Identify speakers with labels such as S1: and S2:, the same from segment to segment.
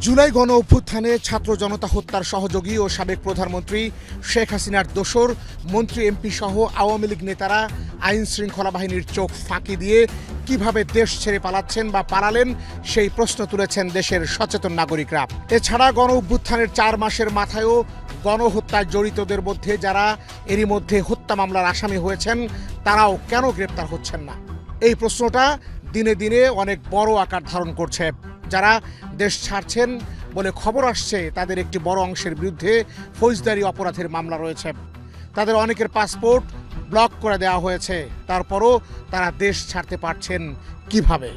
S1: জুলাই গণ অভ্যুত্থানে ছাত্র জনতা হত্যার সহযোগী ও সাবেক প্রধানমন্ত্রী শেখ হাসিনার দোসর মন্ত্রী এমপি সহ আওয়ামী লীগ নেতারা আইন শৃঙ্খলা বাহিনীর চোখ ফাঁকি দিয়ে কিভাবে দেশ ছেড়ে পালাচ্ছেন বা পালালেন সেই প্রশ্ন তুলেছেন দেশের সচেতন নাগরিকরা। এছাড়া গণ অভ্যুত্থানের 4 মাসের মাথায়ও গণহত্যায় জড়িতদের মধ্যে যারা এরই মধ্যে হত্যা মামলার আসামি হয়েছেন তারাও কেন গ্রেপ্তার হচ্ছেন না, এই প্রশ্নটা দিনে দিনে অনেক বড় আকার ধারণ করছে। যারা দেশ ছাড়ছেন বলে খবর আসছে তাদের একটি বড় অংশের বিরুদ্ধে ফৌজদারি অপরাধের মামলা রয়েছে। তাদের অনেকের পাসপোর্ট ব্লক করে দেওয়া হয়েছে, তারপরও তারা দেশ ছাড়তে পারছেন কিভাবে?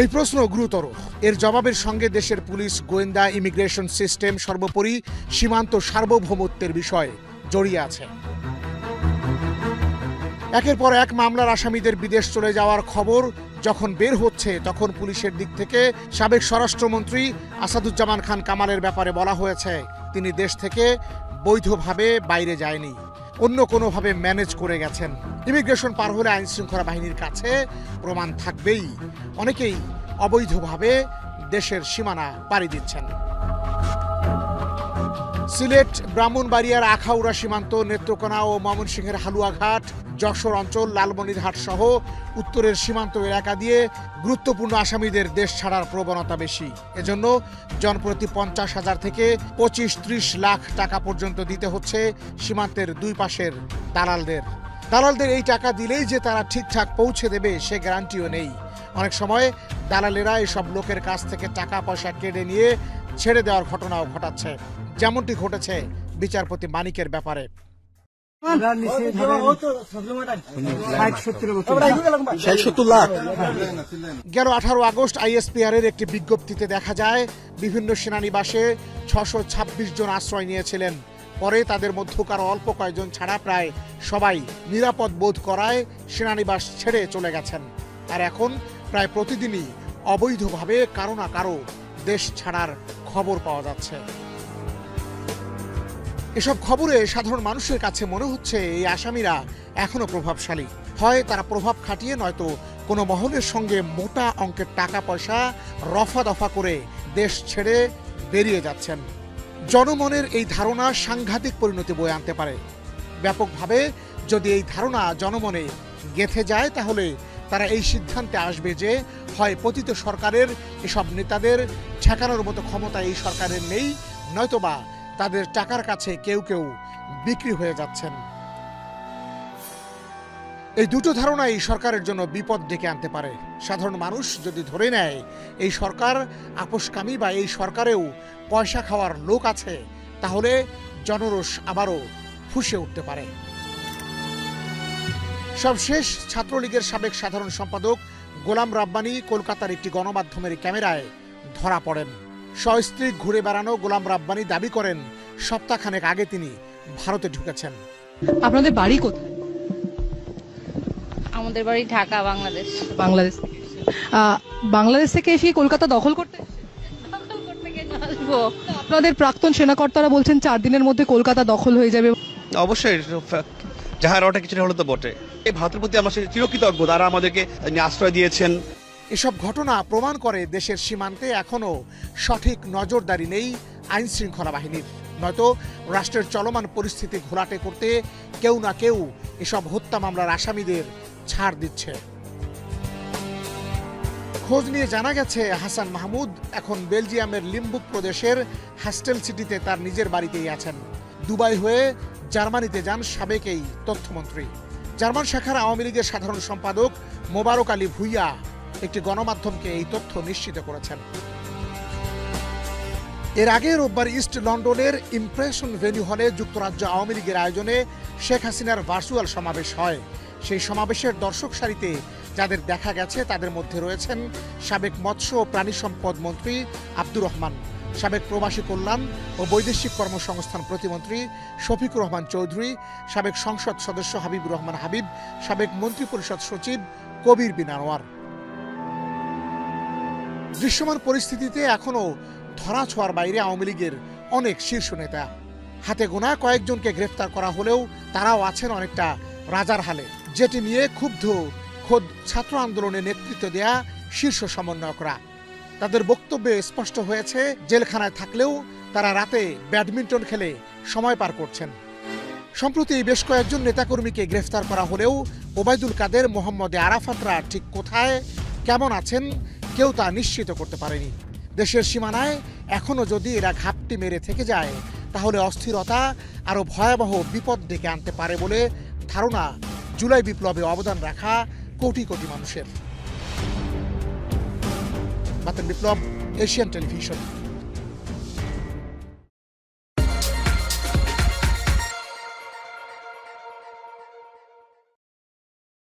S1: এই প্রশ্ন গুরুতর। এর জবাবের সঙ্গে দেশের পুলিশ, গোয়েন্দা, ইমিগ্রেশন সিস্টেম, সর্বোপরি সীমান্ত সার্বভৌমত্বের বিষয় জড়িয়ে আছে। একের পর এক মামলার আসামিদের বিদেশ চলে যাওয়ার খবর যখন বের হচ্ছে তখন পুলিশের দিক থেকে সাবেক স্বরাষ্ট্রমন্ত্রী আসাদুজ্জামান খান কামালের ব্যাপারে বলা হয়েছে তিনি দেশ থেকে বৈধভাবে বাইরে যায়নি, অন্য কোনোভাবে ম্যানেজ করে গেছেন। ইমিগ্রেশন পার হলে আইন শৃঙ্খলা বাহিনীর কাছে প্রমাণ থাকবেই। অনেকেই অবৈধভাবে দেশের সীমানা পাড়ি দিচ্ছেন। সিলেট, ব্রাহ্মণবাড়িয়ার আখাউড়া সীমান্ত, নেত্রকোনা ও ময়মনসিংহের হালুয়াঘাট, যশোর অঞ্চল, লালমনিরহাট সহ উত্তরের সীমান্ত এলাকা দিয়ে গুরুত্বপূর্ণ আসামিদের দেশ ছাড়ার প্রবণতা বেশি। এজন্য জনপ্রতি 50,000 থেকে 25-30 লাখ টাকা পর্যন্ত দিতে হচ্ছে সীমান্তের দুই পাশের দালালদের এই টাকা দিলেই যে তারা ঠিকঠাক পৌঁছে দেবে সে গ্যারান্টিও নেই। অনেক সময় দালালেরা এসব লোকের কাছ থেকে টাকা পয়সা কেড়ে নিয়ে ছেড়ে দেওয়ার ঘটনাও ঘটাচ্ছে, যেমনটি ঘটেছে বিচারপতি মানিকের ব্যাপারে। গেল 18 আগস্ট ISPR এর একটি বিজ্ঞপ্তিতে দেখা যায় বিভিন্ন সেনানিবাসে 626 জন আশ্রয় নিয়েছিলেন। পরে তাদের মধ্যকার অল্প কয়েকজন ছাড়া প্রায় সবাই নিরাপদ বোধ করায় সেনানিবাস ছেড়ে চলে গেছেন। আর এখন প্রায় প্রতিদিনই অবৈধভাবে কারো না কারো দেশ ছাড়ার খবর পাওয়া যাচ্ছে। এসব খবরে সাধারণ মানুষের কাছে মনে হচ্ছে এই আসামিরা এখনো প্রভাবশালী। হয় তারা প্রভাব খাটিয়ে নয়তো কোনো মহলের সঙ্গে মোটা অঙ্কের টাকা পয়সা রফা দফা করে দেশ ছেড়ে বেরিয়ে যাচ্ছেন। জনমনের এই ধারণা সাংঘাতিক পরিণতি বয়ে আনতে পারে। ব্যাপকভাবে যদি এই ধারণা জনমনে গেঁথে যায় তাহলে তারা এই সিদ্ধান্তে আসবে যে হয় পতিত সরকারের এসব নেতাদের ঠেকানোর মতো ক্ষমতা এই সরকারের নেই, নয়তোবা তাদের টাকার কাছে কেউ কেউ বিক্রি হয়ে যাচ্ছেন। এই দুটো ধারণাই সরকারের জন্য বিপদ ডেকে আনতে পারে। সাধারণ মানুষ যদি ধরে নেয় এই সরকার আপোষকামী বা এই সরকারেও পয়সা খাওয়ার লোক আছে, তাহলে জনরোষ আবারও ফুঁসে উঠতে পারে। সবশেষ ছাত্রলীগের সাবেক সাধারণ সম্পাদক গোলাম রাব্বানী কলকাতার একটি গণমাধ্যমের ক্যামেরায় ধরা পড়েন। সস্ত্রী ঘুরে বেড়ানো গোলাম রাব্বানী দাবি করেন সপ্তাহখানেক আগে তিনি ভারতে ঢুকেছেন।
S2: আপনাদের বাড়ি কোথায়?
S3: আমাদের বাড়ি ঢাকা, বাংলাদেশ।
S2: বাংলাদেশ থেকে এসে কলকাতা দখল করতে
S3: কেন আসবো?
S2: আপনাদের প্রাক্তন সেনাকর্তারা বলছেন 4 দিনের মধ্যে কলকাতা দখল হয়ে যাবে।
S4: অবশ্যই যাহার ওটা কিছু হলো তো বটে। এই ভারতের প্রতি আমরা চিরকৃতজ্ঞ, তারা আমাদেরকে আশ্রয় দিয়েছেন।
S1: এসব ঘটনা প্রমাণ করে দেশের সীমান্তে এখনো সঠিক নজরদারি নেই আইন শৃঙ্খলা বাহিনীর, নয়তো রাষ্ট্রের চলমান পরিস্থিতি ঘোলাটে করতে কেউ না কেউ এসব হত্যা মামলার আসামিদের ছাড় দিচ্ছে। খোঁজ নিয়ে জানা গেছে হাসান মাহমুদ এখন বেলজিয়ামের লিম্বুক প্রদেশের হাস্টেল সিটিতে তার নিজের বাড়িতেই আছেন। দুবাই হয়ে জার্মানিতে যান সাবেক এই তথ্যমন্ত্রী। জার্মান শাখার আওয়ামী লীগের সাধারণ সম্পাদক মোবারক আলী ভুইয়া একটি গণমাধ্যমকে এই তথ্য নিশ্চিত করেছেন। এর আগে রোববার ইস্ট লন্ডনের ইমপ্রেশন ভেন্যু হলে যুক্তরাজ্য আওয়ামী লীগের আয়োজনে শেখ হাসিনার ভার্চুয়াল সমাবেশ হয়। সেই সমাবেশের দর্শক সারিতে যাদের দেখা গেছে তাদের মধ্যে রয়েছেন সাবেক মৎস্য ও প্রাণী সম্পদ মন্ত্রী আব্দুর রহমান, সাবেক প্রবাসী কল্যাণ ও বৈদেশিক কর্মসংস্থান প্রতিমন্ত্রী শফিকুর রহমান চৌধুরী, সাবেক সংসদ সদস্য হাবিবুর রহমান হাবিব, সাবেক মন্ত্রিপরিষদ সচিব কবির বিন আনোয়ার। দৃশ্যমান পরিস্থিতিতে এখনো ধরাছোঁয়ার বাইরে আওয়ামী লীগের অনেক শীর্ষ নেতা। হাতে গোনা কয়েকজনকে গ্রেফতার করা হলেও তারাও আছেন অনেকটা রাজার হালে, যেটি নিয়ে ক্ষুব্ধ খোদ ছাত্র আন্দোলনে নেতৃত্ব দেয়া শীর্ষ সমন্বয়করা। তাদের বক্তব্যে স্পষ্ট হয়েছে জেলখানায় থাকলেও তারা রাতে ব্যাডমিন্টন খেলে সময় পার করছেন। সম্প্রতি বেশ কয়েকজন নেতাকর্মীকে গ্রেফতার করা হলেও ওবায়দুল কাদের, মোহাম্মদ আরাফাতরা ঠিক কোথায়, কেমন আছেন কেউ তা নিশ্চিত করতে পারেনি। দেশের সীমানায় এখনও যদি এরা ঘাপটি মেরে থেকে যায় তাহলে অস্থিরতা আরও ভয়াবহ বিপদ ডেকে আনতে পারে বলে ধারণা জুলাই বিপ্লবে অবদান রাখা কোটি কোটি মানুষের। বাতেন বিপ্লব, এশিয়ান টেলিভিশন।